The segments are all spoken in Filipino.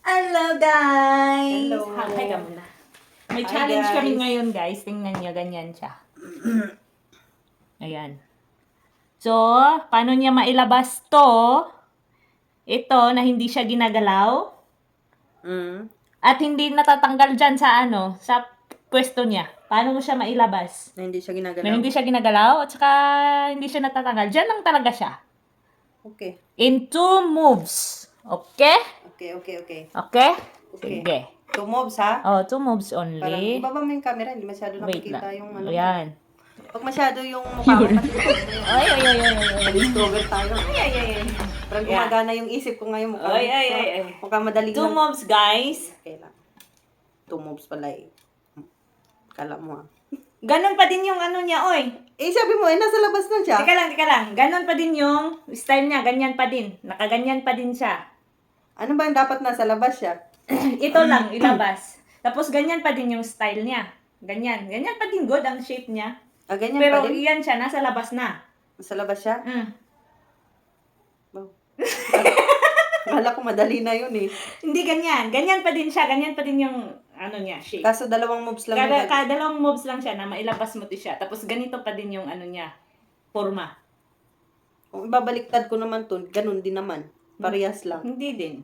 Hello, guys! Hello. Hi ka muna. May Hi, challenge guys. kami ngayon, guys. Tingnan niyo, ganyan siya. Ayan. So, paano niya mailabas to? Ito, na hindi siya ginagalaw. At hindi natatanggal dyan sa pwesto niya. Paano mo siya mailabas? Na hindi siya Na ginagalaw. hindi siya ginagalaw, at saka hindi siya natatanggal. Dyan lang talaga siya. Okay. In 2 moves. Okay? Okay. Okay? Okay. Sige. 2 moves, ha? Oh, 2 moves Parang, only. ibaba mo yung camera, hindi masyado Wait nakikita lang. yung ano. Ayan. Pag masyado yung mukha mo kasi, Ay. mag-stronger tayo. Ay. Parang Yeah. gumagana yung isip ko ngayon mukha. Ay. Mukha madaling 2 moves, guys. Okay lang. 2 moves pala eh. Kala mo ah. Ganon pa din yung ano niya, oy. Eh, sabi mo eh, nasa labas na siya. Teka lang. Ganon pa din yung style niya. Ganyan pa din. Nakaganyan pa din siya. Ano ba yung dapat nasa labas siya? Ito lang, ilabas. Tapos ganyan pa din yung style niya. Ganyan. Ganyan pa din good ang shape niya. Ah, ganyan Pero pa din? iyan siya, nasa labas na. Nasa labas siya? Mm. Wow. Kala ko madali na yun eh. Hindi ganyan. Ganyan pa din siya. Ganyan pa din yung ano niya, shape. Kaso 2 moves lang yun. Dalawang moves lang siya na mailabas mo to siya. Tapos ganito pa din yung ano niya, forma. Kung ibabaliktad ko naman to, ganun din naman. Parehas lang. Hindi din.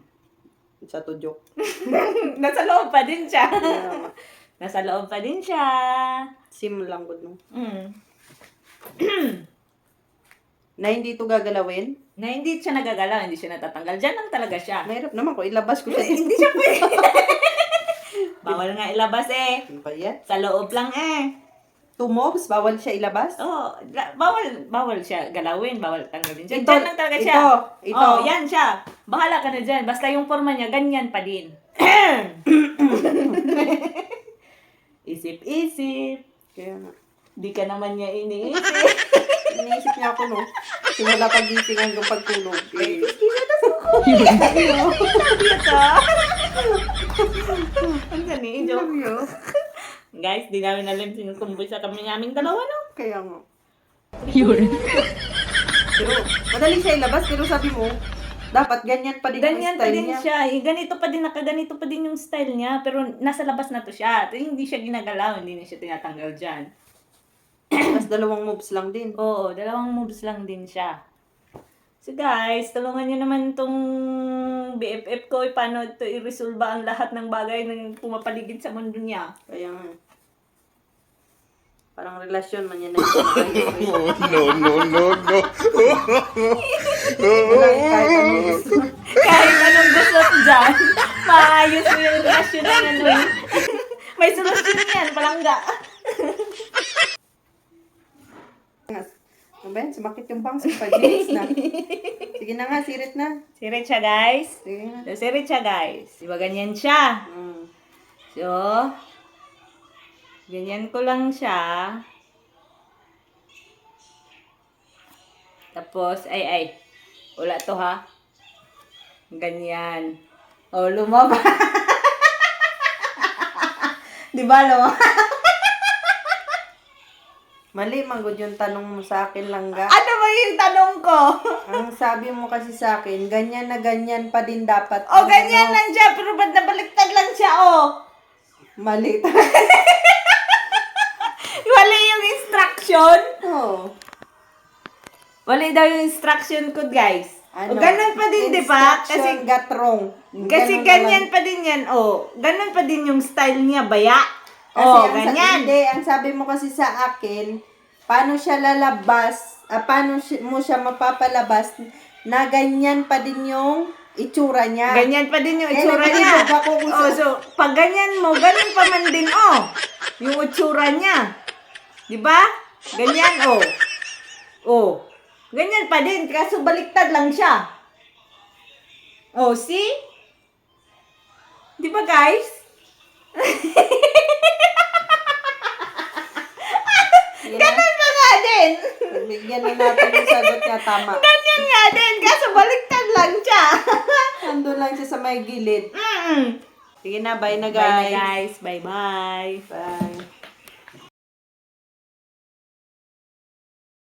Sa to joke. Nasa loob pa din siya. Yeah. Nasa loob pa din siya. Sim lang ko no. Mm. Na hindi to gagalawin. Na hindi siya nagagalaw, hindi siya natatanggal. Diyan lang talaga siya. Mahirap naman ko ilabas ko siya. Hindi siya pwede. Bawal nga ilabas eh. Ano ba yan? Sa loob lang eh. 2 moves, bawal siya ilabas? Oh, bawal siya galawin, bawal tanggalin siya. Ito, Diyan lang talaga siya. ito. Oh, yan siya. Bahala ka na dyan. Basta yung forma niya, ganyan pa din. Isip-isip. Kaya nga. Di ka naman niya iniisip. Iniisip niya ako no. Simula pagising hanggang pagtulog. Eh. Ang gani, joke. Guys, di namin alam sinusumbay sa kami naming dalawa, no? Kaya nga. Pero, madali siya ilabas, pero sabi mo, dapat ganyan pa din Ganyan ang pa style din niya. siya. Ganito pa din, nakaganito pa din yung style niya. Pero nasa labas na to siya. Hindi siya ginagalaw, hindi na siya tinatanggal dyan. Tapos 2 moves lang din. Oo, 2 moves lang din siya. So guys, tulungan nyo naman tong BFF ko paano ito i-resolba ang lahat ng bagay na pumapaligid sa mundo niya. Kaya nga. Parang relasyon man yan. No. Kahit anong gusto. Kahit anong gusto dyan, maayos mo yung relasyon ng ano. May solusyon yan, palangga. Ano ba yan? Sumakit yung bangs. Pag-gilis na. Sige na nga, sirit na. Sirit siya, guys. Sige na. So, sirit siya, guys. Diba ganyan siya? So, ganyan ko lang siya. Tapos, ay. Wala to, ha? Ganyan. O, lumaba. Diba, lumaba? Mali, manggod yung tanong mo sa akin, Langga. Ano ba yung tanong ko? Ang sabi mo kasi sa akin, ganyan na ganyan pa din dapat. O, ganyan lang siya, pero ba't nabaliktad lang siya, o? Mali. Wala yung instruction. Oo. Wala daw yung instruction ko, guys. Ano? O, ganun pa din, di ba? Instruction got wrong. Kasi Ganun ganyan naman. pa din yan, oh. Ganun pa din yung style niya, baya. Kasi Oh, ang ganyan. Hindi, ang sabi mo kasi sa akin, paano siya lalabas, mo siya mapapalabas na ganyan pa din yung itsura niya. Ganyan pa din yung Eh, itsura niya. nagtitipog ako kung Oh, so, pag ganyan mo, ganun pa man din, oh. Yung itsura niya. Di ba? Ganyan, oh. Oh. Ganyan pa din, kaso baliktad lang siya. Oh, see? Di ba, guys? Ganun pa nga din. Bigyan na natin yung sagot niya, tama. Ganyan nga din, kaso baliktad lang siya. Nandun lang siya sa may gilid. Mm. Sige na, bye na Bye na, guys. guys. Bye-bye. Bye.